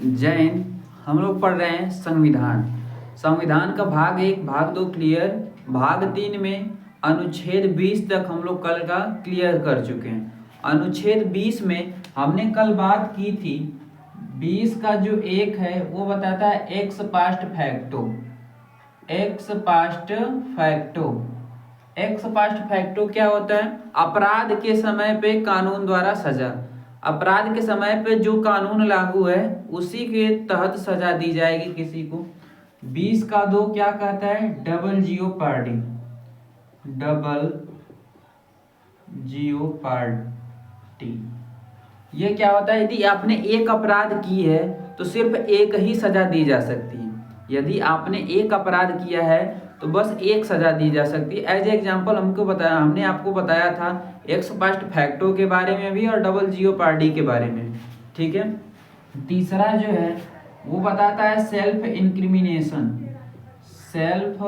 जैन। हम लोग पढ़ रहे हैं संविधान। संविधान का भाग 1 भाग 2 क्लियर। भाग 3 में अनुच्छेद 20 तक हम लोग कल का क्लियर कर चुके हैं। अनुच्छेद 20 में हमने कल बात की थी 20 का जो 1 है वो बताता है x past facto. X past facto, x past facto क्या होता है? अपराध के समय पे कानून द्वारा सजा। अपराध के समय पे जो कानून लागू है उसी के तहत सजा दी जाएगी किसी को। 20 का 2 क्या कहता है? Double jeopardy. डबल जियोपार्डी ये क्या होता है? यदि आपने एक अपराध की है तो सिर्फ एक ही सजा दी जा सकती है। यदि आपने एक अपराध किया है तो बस एक सजा दी जा सकती है। एज एग्जाम्पल हमने आपको बताया था एक्स पास्ट फैक्टो के बारे में भी और डबल जियोपार्डी के बारे में। ठीक है। तीसरा जो है वो बताता है सेल्फ इंक्रिमिनेशन। Self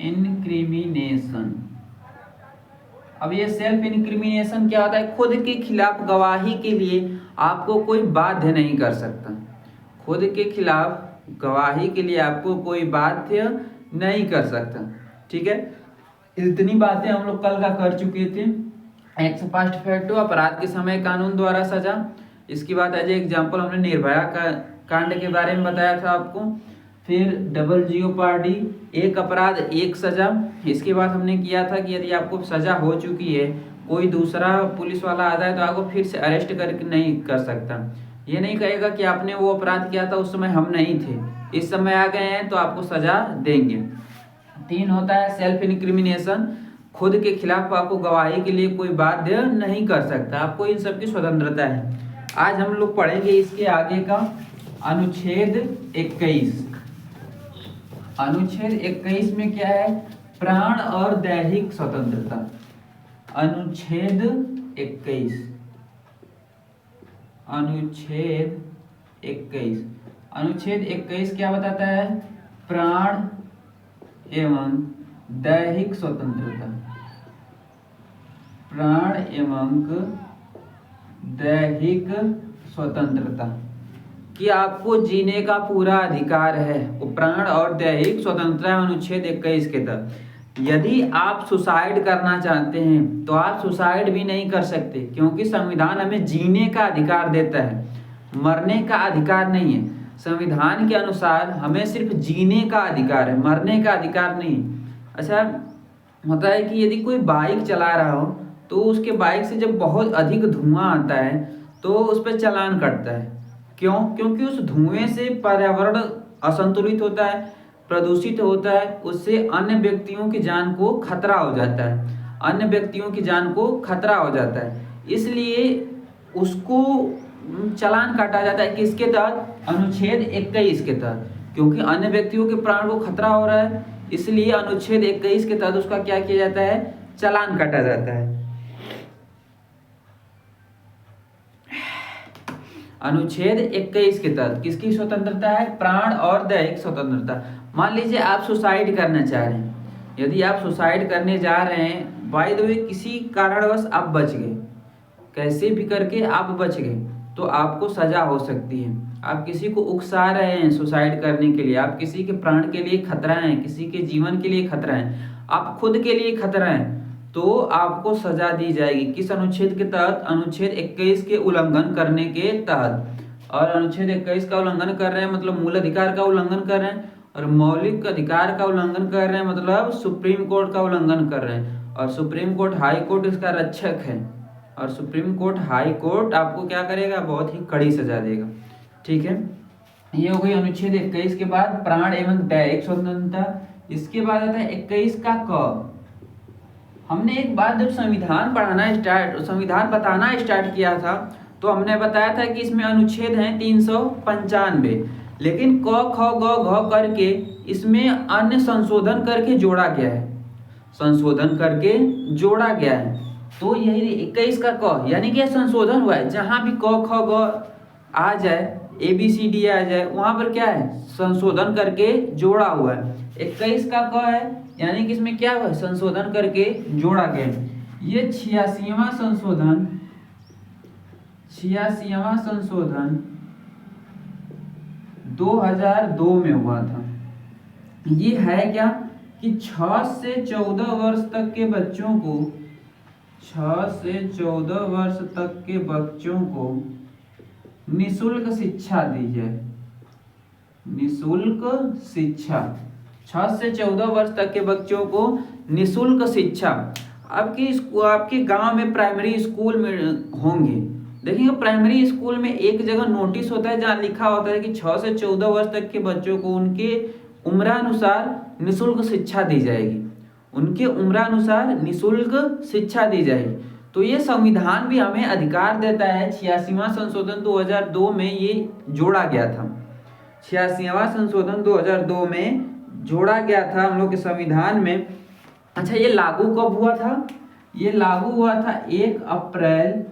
incrimination. अब ये सेल्फ इंक्रिमिनेशन क्या होता है? खुद के खिलाफ गवाही के लिए आपको कोई बाध्य नहीं कर सकता। खुद के खिलाफ गवाही के लिए आपको कोई बाध्य नहीं कर सकता। ठीक है। इतनी बातें हम लोग कल का कर चुके थे। एक्स पास्ट फैक्टो, अपराध के समय कानून द्वारा सजा। इसके बाद एज एग्जाम्पल हमने निर्भया का कांड के बारे में बताया था आपको। फिर डबल जियोपार्डी, एक अपराध एक सजा। इसके बाद हमने किया था कि यदि आपको सजा हो चुकी है, कोई दूसरा पुलिस वाला आता है तो आपको फिर से अरेस्ट करके नहीं कर सकता। ये नहीं कहेगा कि आपने वो अपराध किया था उस समय हम नहीं थे, इस समय आ गए हैं तो आपको सजा देंगे। 3 होता है सेल्फ इंक्रिमिनेशन। खुद के खिलाफ आपको गवाही के लिए कोई बाध्य नहीं कर सकता, आपको इन सब की स्वतंत्रता है। आज हम लोग पढ़ेंगे इसके आगे का अनुच्छेद 21। अनुच्छेद 21 में क्या है? प्राण और दैहिक स्वतंत्रता। अनुच्छेद 21। अनुच्छेद 21। अनुच्छेद 21 क्या बताता है? प्राण एवं दैहिक स्वतंत्रता। प्राण एवं दैहिक स्वतंत्रता कि आपको जीने का पूरा अधिकार है। वो प्राण और दैहिक स्वतंत्रता अनुच्छेद 21 के तहत। यदि आप सुसाइड करना चाहते हैं तो आप सुसाइड भी नहीं कर सकते, क्योंकि संविधान हमें जीने का अधिकार देता है, मरने का अधिकार नहीं है। संविधान के अनुसार हमें सिर्फ जीने का अधिकार है, मरने का अधिकार नहीं। अच्छा होता है कि यदि कोई बाइक चला रहा हो तो उसके बाइक से जब बहुत अधिक धुआं आता है तो उस पर चालान कटता है। क्यों? क्योंकि उस धुएं से पर्यावरण असंतुलित होता है, प्रदूषित होता है, उससे अन्य व्यक्तियों की जान को खतरा हो जाता है। अन्य व्यक्तियों की जान को खतरा हो जाता है, इसलिए उसको चालान काटा जाता है। किसके तहत? अनुच्छेद 21 के तहत। क्योंकि अन्य व्यक्तियों के प्राण को खतरा हो रहा है, इसलिए अनुच्छेद 21 के तहत उसका क्या किया जाता है? चालान काटा जाता है। अनुच्छेद 21 के तहत किसकी स्वतंत्रता है? प्राण और दैहिक स्वतंत्रता। मान लीजिए आप सुसाइड करना चाह रहे हैं। यदि आप सुसाइड करने जा रहे हैं, बाय द वे किसी कारणवश आप बच गए, कैसे भी करके आप बच गए, तो आपको सजा हो सकती है। आप किसी को उकसा रहे हैं सुसाइड करने के लिए, आप किसी के प्राण के लिए खतरा है, किसी के जीवन के लिए खतरा है, आप खुद के लिए खतरा है, तो आपको सजा दी जाएगी। किस अनुच्छेद के तहत? अनुच्छेद 21 के उल्लंघन करने के तहत। और अनुच्छेद 21 का उल्लंघन कर रहे हैं मतलब मूल अधिकार का उल्लंघन कर रहे हैं, और मौलिक अधिकार का उल्लंघन कर रहे हैं मतलब सुप्रीम कोर्ट का उल्लंघन कर रहे हैं। और सुप्रीम कोर्ट हाई कोर्ट इसका रक्षक है, और सुप्रीम कोर्ट हाई कोर्ट आपको क्या करेगा? बहुत ही कड़ी सजा देगा। ठीक है, ये हो गई अनुच्छेद 21 के बाद प्राण एवं दैहिक स्वतंत्रता। इसके बाद आता है 21 का क। हमने एक बात जब संविधान बताना स्टार्ट किया था तो हमने बताया था कि इसमें अनुच्छेद हैं 395, लेकिन क ख ग घ करके इसमें अन्य संशोधन करके जोड़ा गया है। संशोधन करके जोड़ा गया है, तो यही 21 का क यानी कि संशोधन हुआ है। जहां भी क ख ग आ जाए, ABCD आ जाए, वहां पर क्या है? संशोधन करके जोड़ा हुआ है। 21 का क है यानी कि इसमें क्या हुआ? संशोधन करके जोड़ा गया। ये 86वां संशोधन 2002 में हुआ था। ये है क्या कि 6 से 14 वर्ष तक के बच्चों को 6 से 14 वर्ष तक के बच्चों को निःशुल्क शिक्षा दी जाए। निःशुल्क शिक्षा 6 से 14 वर्ष तक के बच्चों को निःशुल्क शिक्षा। आपके गांव में प्राइमरी स्कूल में होंगे, देखिए प्राइमरी स्कूल में एक जगह नोटिस होता है जहाँ लिखा होता है कि 6 से 14 वर्ष तक के बच्चों को उनके उम्रानुसार निःशुल्क शिक्षा दी जाएगी। उनके उम्रानुसार निःशुल्क शिक्षा दी जाएगी। तो ये संविधान भी हमें अधिकार देता है। 86वां संशोधन 2002 में ये जोड़ा गया था। 86वां संशोधन 2002 में जोड़ा गया था हम लोग के संविधान में। अच्छा, ये लागू कब हुआ था? ये लागू हुआ था 1 अप्रैल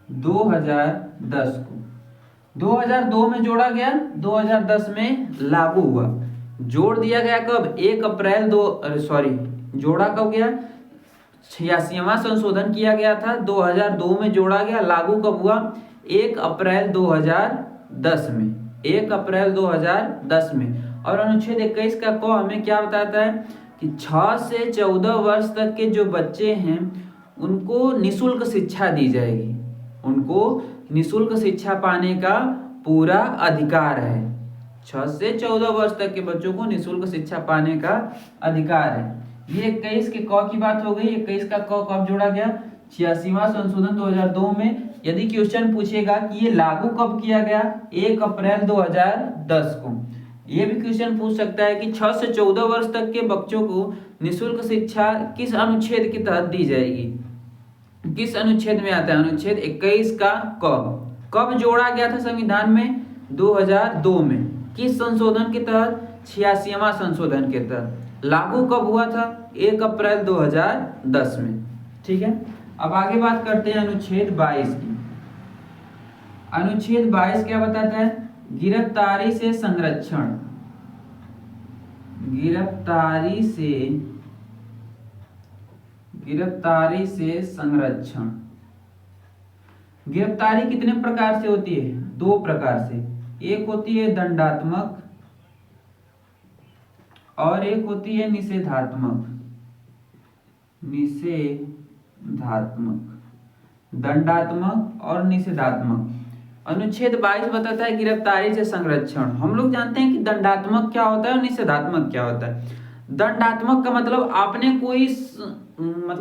2010 को। 2002 में जोड़ा गया, 2010 में लागू हुआ। जोड़ दिया गया कब? 1 अप्रैल जोड़ा कब गया? 86वां संशोधन किया गया था, 2002 में जोड़ा गया। लागू कब हुआ? 1 अप्रैल 2010 में। 1 अप्रैल 2010 में। और अनुच्छेद 21 का क हमें क्या बताता है कि 6 से 14 वर्ष तक के जो बच्चे हैं उनको निःशुल्क शिक्षा दी जाएगी। उनको निःशुल्क शिक्षा पाने का पूरा अधिकार है। 6 से 14 वर्ष तक के बच्चों को निःशुल्क शिक्षा पाने का अधिकार है। ये 21 के क की बात हो गई। 21 का क कब जोड़ा गया? 86वां संशोधन 2002 में। यदि क्वेश्चन पूछेगा कि ये लागू कब किया गया? 1 अप्रैल 2010 को। ये भी क्वेश्चन पूछ सकता है कि 6 से 14 वर्ष तक के बच्चों को निःशुल्क शिक्षा किस अनुच्छेद के तहत दी जाएगी? किस अनुच्छेद में आता है? अनुच्छेद 21 का कब जोड़ा गया था संविधान में? 2002 में। किस संशोधन के तहत? 86वां संशोधन के तहत। लागू कब हुआ था? 1 अप्रैल 2010 में। ठीक है, अब आगे बात करते हैं अनुच्छेद 22 की। अनुच्छेद 22 क्या बताता है? गिरफ्तारी से संरक्षण। गिरफ्तारी से संरक्षण। गिरफ्तारी कितने प्रकार से होती है? 2 प्रकार से। एक होती है दंडात्मक और एक होती है निषेधात्मक। दंडात्मक और निषेधात्मक। अनुच्छेद 22 बताता है गिरफ्तारी से संरक्षण। हम लोग जानते हैं कि दंडात्मक क्या होता है और निषेधात्मक क्या होता है। दंडात्मक का मतलब आपने कोई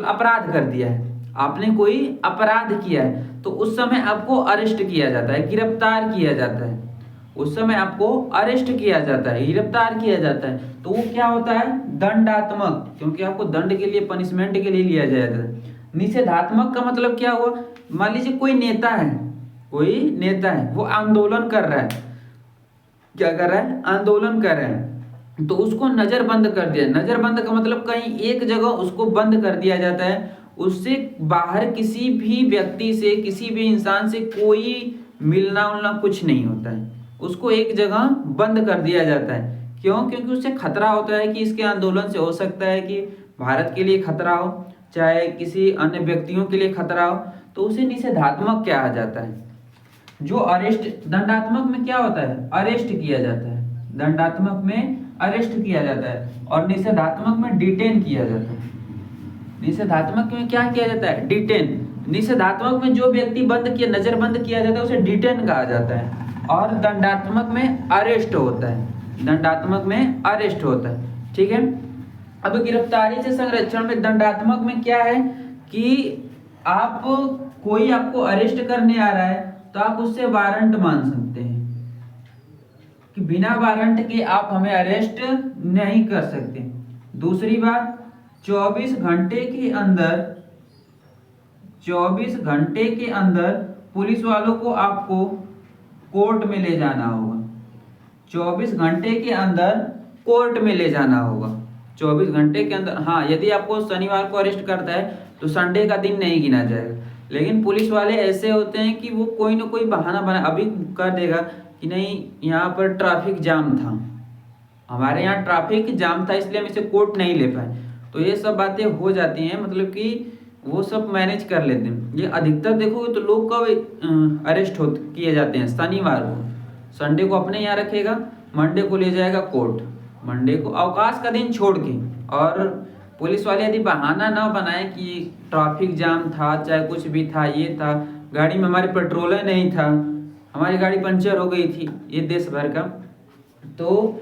अपराध कर दिया है, आपने कोई अपराध किया है तो उस समय आपको अरेस्ट किया जाता है, गिरफ्तार किया जाता है। उस समय आपको अरेस्ट किया जाता है, गिरफ्तार किया जाता है, तो वो क्या होता है? दंडात्मक, क्योंकि आपको दंड के लिए, पनिशमेंट के लिए लिया जाता है। निषेधात्मक का मतलब क्या हुआ? मान लीजिए कोई नेता है, वो आंदोलन कर रहा है। क्या कर रहा है? आंदोलन कर रहा है, तो उसको नजरबंद कर दिया। नजरबंद का मतलब कहीं एक जगह उसको बंद कर दिया जाता है, उससे बाहर किसी भी व्यक्ति से, किसी भी इंसान से कोई मिलना उलना कुछ नहीं होता है। उसको एक जगह बंद कर दिया जाता है। क्यों? क्योंकि उससे खतरा होता है कि इसके आंदोलन से हो सकता है कि भारत के लिए खतरा हो, चाहे किसी अन्य व्यक्तियों के लिए खतरा हो, तो उसे निषेधात्मक कहा जाता है। जो अरेस्ट, दंडात्मक में क्या होता है? अरेस्ट किया जाता है। दंडात्मक में अरेस्ट किया जाता है और निषेधात्मक में डिटेन किया जाता है। निषेधात्मक में क्या किया जाता है? डिटेन। निषेधात्मक में जो व्यक्ति नजरबंद किया जाता है उसे डिटेन कहा जाता है, और दंडात्मक में अरेस्ट होता है। दंडात्मक में अरेस्ट होता है। ठीक है, अब गिरफ्तारी से संरक्षण में दंडात्मक में क्या है कि कोई आपको अरेस्ट करने आ रहा है तो आप उससे वारंट मांग सकते हैं कि बिना वारंट के आप हमें अरेस्ट नहीं कर सकते। दूसरी बात, 24 घंटे के अंदर पुलिस वालों को आपको कोर्ट में ले जाना होगा। 24 घंटे के अंदर कोर्ट में ले जाना होगा। 24 घंटे के अंदर। हाँ, यदि आपको शनिवार को अरेस्ट करता है तो संडे का दिन नहीं गिना जाएगा। लेकिन पुलिस वाले ऐसे होते हैं कि वो कोई ना कोई बहाना अभी कर देगा कि नहीं, यहाँ पर ट्रैफिक जाम था, हमारे यहाँ ट्रैफिक जाम था इसलिए हम इसे कोर्ट नहीं ले पाए। तो ये सब बातें हो जाती हैं, मतलब कि वो सब मैनेज कर लेते हैं। ये अधिकतर देखोगे तो लोग कब अरेस्ट किए जाते हैं? शनिवार को। संडे को अपने यहाँ रखेगा, मंडे को ले जाएगा कोर्ट, मंडे को अवकाश का दिन छोड़ के। और पुलिस वाले यदि बहाना ना बनाए कि ट्रैफिक जाम था, चाहे कुछ भी था, ये था, गाड़ी में हमारे पेट्रोल नहीं था, हमारी गाड़ी पंचर हो गई थी, ये देश भर का, तो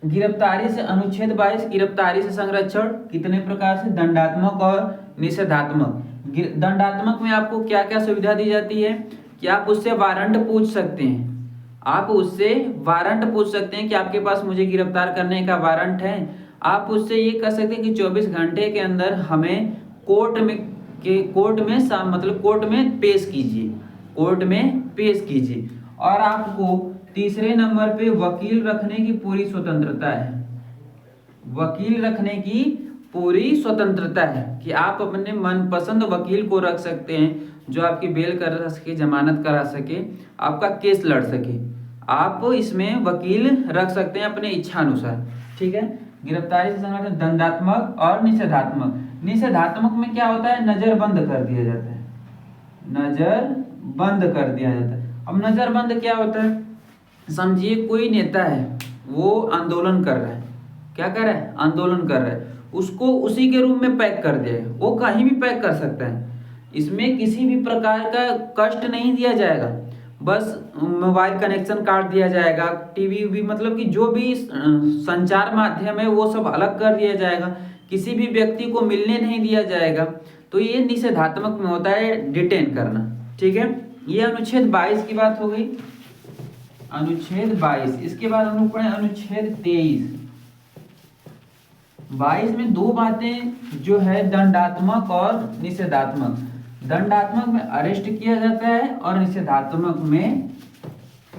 गिरफ्तारी से अनुच्छेद 22 गिरफ्तारी से संरक्षण कितने प्रकार से, दंडात्मक और निषेधात्मक। दंडात्मक में आपको क्या क्या सुविधा दी जाती है कि आप उससे वारंट पूछ सकते हैं, आप उससे वारंट पूछ सकते हैं कि आपके पास मुझे गिरफ्तार करने का वारंट है। आप उससे ये कह सकते हैं कि 24 घंटे के अंदर हमें कोर्ट में पेश कीजिए, कोर्ट में पेश कीजिए। और आपको तीसरे नंबर पे वकील रखने की पूरी स्वतंत्रता है, वकील रखने की पूरी स्वतंत्रता है कि आप अपने मनपसंद वकील को रख सकते हैं जो आपकी बेल करा सके, जमानत करा सके, आपका केस लड़ सके। आप इसमें वकील रख सकते हैं अपने इच्छा अनुसार, ठीक है। गिरफ्तारी से संरक्षण दंडात्मक और निषेधात्मक। निषेधात्मक में क्या होता है, नजरबंद कर दिया जाता है, नजरबंद कर दिया जाता है। अब नजरबंद क्या होता है, समझिए कोई नेता है, वो आंदोलन कर रहा है, क्या कर रहा है, आंदोलन कर रहा है, उसको उसी के रूम में पैक कर दिया है, वो कहीं भी पैक कर सकता है, इसमें किसी भी प्रकार का कष्ट नहीं दिया जाएगा, बस मोबाइल कनेक्शन काट दिया जाएगा, टीवी भी, मतलब कि जो भी संचार माध्यम है वो सब अलग कर दिया जाएगा, किसी भी व्यक्ति को मिलने नहीं दिया जाएगा। तो ये निषेधात्मक में होता है डिटेन करना, ठीक है। ये अनुच्छेद 22 की बात हो गई, अनुच्छेद 22। इसके बाद हम लोग पढ़े अनुच्छेद 23। 22 में दो बातें जो है, दंडात्मक और निषेधात्मक। दंडात्मक में अरेस्ट किया जाता है और निषेधात्मक में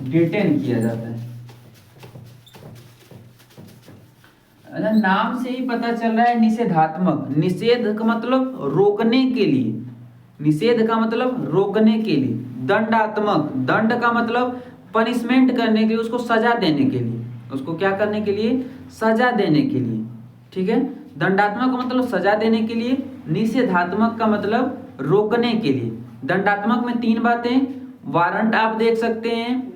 डिटेन किया जाता है। नाम से ही पता चल रहा है निषेधात्मक, निषेध का मतलब रोकने के लिए, निषेध का मतलब रोकने के लिए। दंडात्मक, दंड का मतलब पनिशमेंट करने के लिए, उसको सजा देने के लिए, उसको क्या करने के लिए, सजा देने के लिए, ठीक है। दंडात्मक का मतलब सजा देने के लिए, निषेधात्मक का मतलब रोकने के लिए। दंडात्मक में तीन बातें, वारंट आप देख सकते हैं,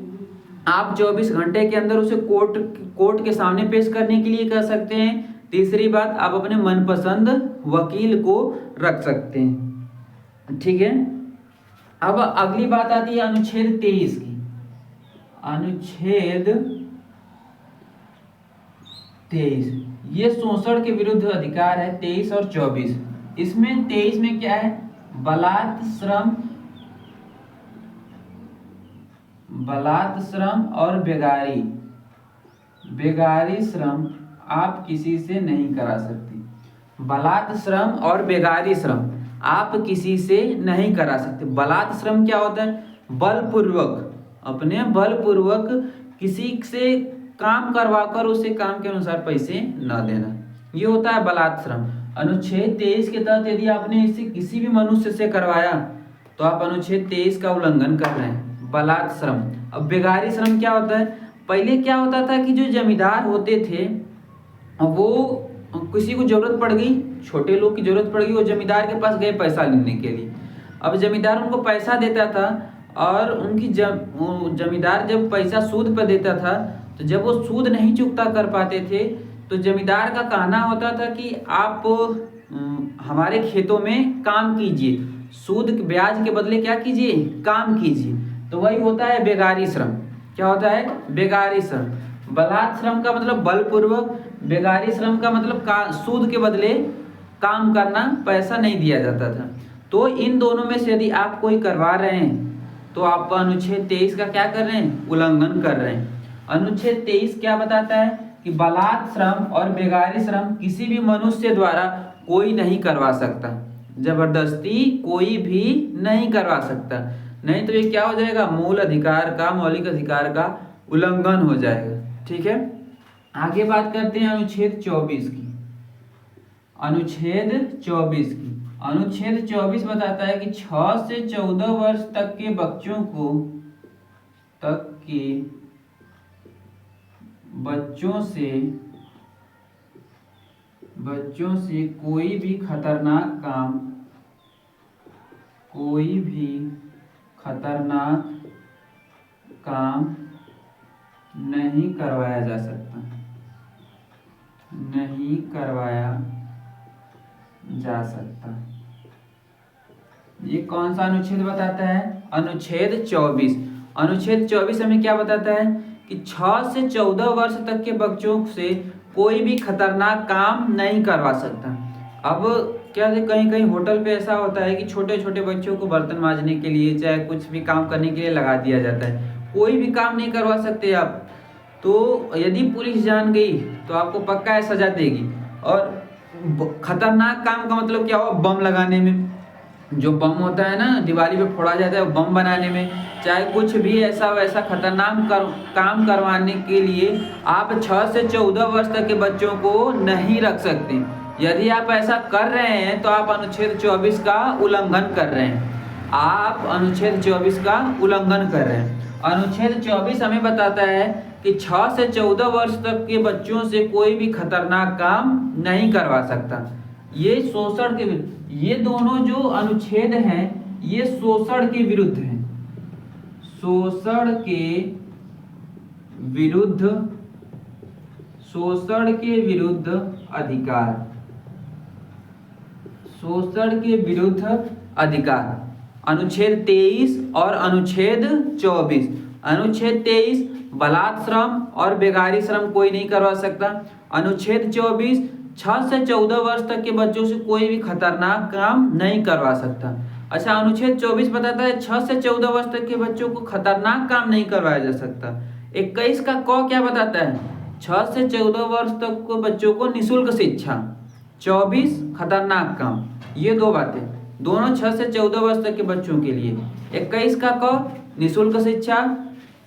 आप 24 घंटे के अंदर उसे कोर्ट के सामने पेश करने के लिए कर सकते हैं। तीसरी बात, आप अपने मनपसंद वकील को रख सकते हैं, ठीक है। अब अगली बात आती है अनुच्छेद 23 की। अनुच्छेद 23 ये शोषण के विरुद्ध अधिकार है, 23 और 24। इसमें 23 में क्या है, बलात् श्रम और बेगारी श्रम आप किसी से नहीं करा सकते। बलात् श्रम और बेगारी श्रम आप किसी से नहीं करा सकते। बलात् श्रम क्या होता है, बलपूर्वक, अपने बलपूर्वक किसी से काम करवाकर उसे काम के अनुसार पैसे न देना, ये होता है बलात् श्रम। अनुच्छेद 23 के तहत यदि आपने इसे किसी भी मनुष्य से करवाया तो आप अनुच्छेद 23 का उल्लंघन कर रहे हैं, बलात् श्रम। अब बेगारी श्रम क्या होता है, पहले क्या होता था कि जो जमींदार होते थे वो किसी को जरूरत पड़ गई, छोटे लोग की जरूरत पड़ गई, वो जमींदार के पास गए पैसा लेने के लिए। अब जमींदार उनको पैसा देता था और उनकी जमींदार जब पैसा सूद पर देता था, तो जब वो सूद नहीं चुकता कर पाते थे तो जमींदार का कहना होता था कि आप हमारे खेतों में काम कीजिए, सूद ब्याज के बदले क्या कीजिए, काम कीजिए। तो वही होता है बेगारी श्रम। क्या होता है, बेगारी श्रम। बलात् श्रम का मतलब बलपूर्वक, बेगारी श्रम का मतलब सूद के बदले काम करना, पैसा नहीं दिया जाता था। तो इन दोनों में से यदि आप कोई करवा रहे हैं तो आप अनुच्छेद 23 का क्या कर रहे हैं, उल्लंघन कर रहे हैं। अनुच्छेद 23 क्या बताता है कि बलात् श्रम और बेगारी श्रम किसी भी मनुष्य द्वारा कोई नहीं करवा सकता, जबरदस्ती कोई भी नहीं करवा सकता, नहीं तो ये क्या हो जाएगा, मूल अधिकार का, मौलिक अधिकार का उल्लंघन हो जाएगा, ठीक है। आगे बात करते हैं अनुच्छेद 24 की। अनुच्छेद 24 की, अनुच्छेद 24 बताता है कि 6 से 14 वर्ष तक के बच्चों से कोई भी खतरनाक काम नहीं करवाया जा सकता, नहीं करवाया जा सकता। ये कौन सा अनुच्छेद बताता है? अनुच्छेद 24। अनुच्छेद 24 हमें क्या बताता है कि 6 से 14 वर्ष तक के बच्चों से कोई भी खतरनाक काम नहीं करवा सकता। अब क्या है, कहीं कहीं होटल पे ऐसा होता है कि छोटे छोटे बच्चों को बर्तन मांजने के लिए चाहे कुछ भी काम करने के लिए लगा दिया जाता है, कोई भी काम नहीं करवा सकते आप। तो यदि पुलिस जान गई तो आपको पक्का है सजा देगी। और खतरनाक काम का मतलब क्या हुआ? बम लगाने में, जो बम होता है ना दिवाली पे फोड़ा जाता है, वो बम बनाने में, चाहे कुछ भी ऐसा वैसा खतरनाक काम करवाने के लिए आप 6 से 14 वर्ष तक के बच्चों को नहीं रख सकते। यदि आप ऐसा कर रहे हैं तो आप अनुच्छेद 24 का उल्लंघन कर रहे हैं। आप अनुच्छेद 24 का उल्लंघन कर रहे हैं। अनुच्छेद 24 हमें बताता है कि 6 से 14 वर्ष तक के बच्चों से कोई भी खतरनाक काम नहीं करवा सकता। ये शोषण के, ये दोनों जो अनुच्छेद हैं ये शोषण के विरुद्ध हैं, शोषण के विरुद्ध, शोषण के विरुद्ध अधिकार, शोषण के विरुद्ध अधिकार। अनुच्छेद 23 और अनुच्छेद 24। अनुच्छेद 23 बलात्श्रम और बेगारी श्रम कोई नहीं करवा सकता। अनुच्छेद 24 6 से 14 वर्ष तक के बच्चों से कोई भी खतरनाक काम नहीं करवा सकता। अच्छा, अनुच्छेद 24 बताता है 6 से 14 वर्ष तक के बच्चों को खतरनाक काम नहीं करवाया जा सकता। 21 का क क्या बताता है? 6 से 14 वर्ष तक के बच्चों को निःशुल्क शिक्षा, 24 खतरनाक काम। ये दो बातें दोनों 6 से 14 वर्ष तक के बच्चों के लिए। 21 का क निःशुल्क शिक्षा,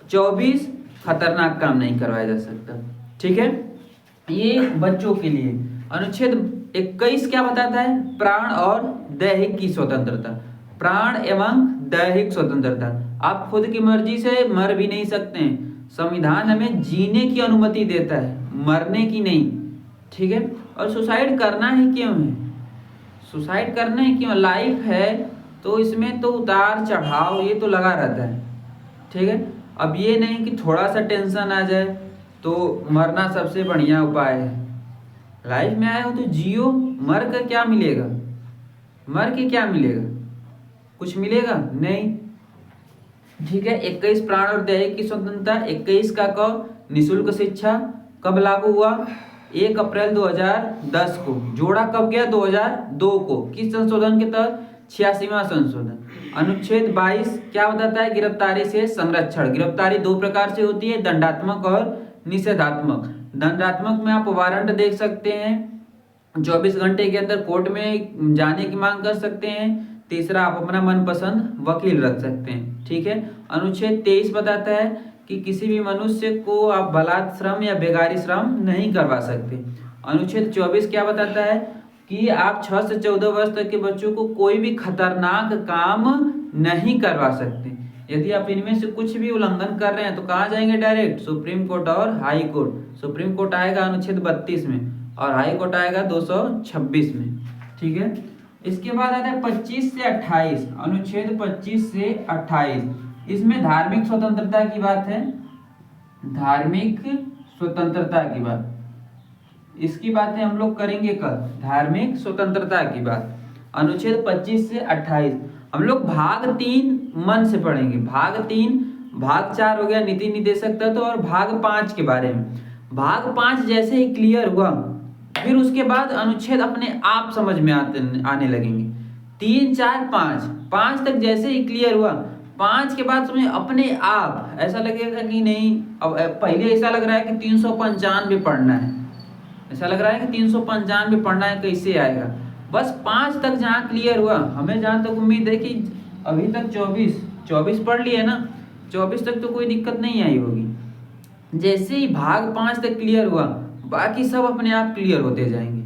24 खतरनाक काम नहीं करवाया जा सकता। ठीक है, ये बच्चों के लिए। अनुच्छेद 21 क्या बताता है? प्राण और दैहिक की स्वतंत्रता, प्राण एवं दैहिक स्वतंत्रता। आप खुद की मर्जी से मर भी नहीं सकते हैं। संविधान हमें जीने की अनुमति देता है, मरने की नहीं। ठीक है, और सुसाइड करना ही क्यों है? सुसाइड करना ही क्यों? लाइफ है तो इसमें तो उतार चढ़ाव ये तो लगा रहता है। ठीक है, अब ये नहीं कि थोड़ा सा टेंशन आ जाए तो मरना सबसे बढ़िया उपाय है। लाइफ में आए हो तो जियो, मर कर क्या मिलेगा? मर के क्या मिलेगा? कुछ मिलेगा नहीं। ठीक है, 21 प्राण और दैहिक की स्वतंत्रता। 21 का क निःशुल्क शिक्षा कब लागू हुआ? 1 अप्रैल 2010 को। जोड़ा कब गया? 2002 को। किस संशोधन के तहत? 86वां संशोधन। अनुच्छेद 22 क्या बताता है? गिरफ्तारी से संरक्षण। गिरफ्तारी दो प्रकार से होती है, दंडात्मक और निषेधात्मक। दंडात्मक में आप वारंट देख सकते हैं, 24 घंटे के अंदर कोर्ट में जाने की मांग कर सकते हैं। तीसरा, आप अपना मनपसंद वकील रख सकते हैं। ठीक है, अनुच्छेद 23 बताता है कि किसी भी मनुष्य को आप बलात्श्रम या बेगारी श्रम नहीं करवा सकते। अनुच्छेद 24 क्या बताता है कि आप 6 से 14 वर्ष तक के बच्चों को कोई भी खतरनाक काम नहीं करवा सकते। यदि आप इनमें से कुछ भी उल्लंघन कर रहे हैं तो कहाँ जाएंगे? डायरेक्ट सुप्रीम कोर्ट और हाई कोर्ट। सुप्रीम कोर्ट आएगा अनुच्छेद 32 में और हाई कोर्ट आएगा 226 में। ठीक है, इसके बाद आता है 25 से 28। अनुच्छेद 25 से 28, इसमें धार्मिक स्वतंत्रता की बात है। धार्मिक स्वतंत्रता की बात, इसकी बातें हम लोग करेंगे कल, धार्मिक स्वतंत्रता की बात। अनुच्छेद 25 से 28 हम लोग भाग 3 मन से पढ़ेंगे। भाग 3, भाग 4 हो गया नीति निदेशक तत्व, और भाग 5 के बारे में। भाग 5 जैसे ही क्लियर हुआ फिर उसके बाद अनुच्छेद अपने आप समझ में आने लगेंगे। 3, 4, 5 तक जैसे ही क्लियर हुआ, 5 के बाद समझे अपने आप ऐसा लगेगा कि नहीं। अब पहले ऐसा लग रहा है कि 395 पढ़ना है, ऐसा लग रहा है कि 395 पढ़ना है, कैसे आएगा। बस 5 तक जहाँ क्लियर हुआ, हमें जहाँ तक उम्मीद है कि अभी तक 24 पढ़ लिए ना, 24 तक तो कोई दिक्कत नहीं आई होगी। जैसे ही भाग 5 तक क्लियर हुआ बाकी सब अपने आप क्लियर होते जाएंगे।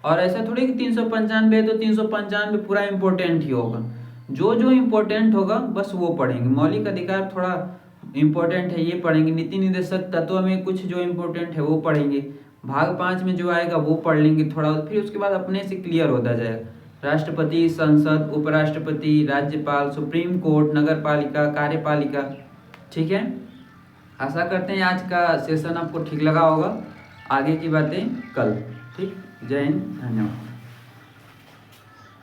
और ऐसा थोड़ी कि 395 है तो 395 पूरा इम्पोर्टेंट ही होगा। जो जो इम्पोर्टेंट होगा बस वो पढ़ेंगे। मौलिक अधिकार थोड़ा इम्पोर्टेंट है, ये पढ़ेंगे। नीति निदेशक तत्व में कुछ जो इम्पोर्टेंट है वो पढ़ेंगे। भाग 5 में जो आएगा वो पढ़ लेंगे थोड़ा, फिर उसके बाद अपने से क्लियर होता जाएगा। राष्ट्रपति, संसद, उपराष्ट्रपति, राज्यपाल, सुप्रीम कोर्ट, नगर पालिका, कार्यपालिका। ठीक है, आशा करते हैं आज का सेशन आपको ठीक लगा होगा, आगे की बातें कल। ठीक, जय हिंद, धन्यवाद।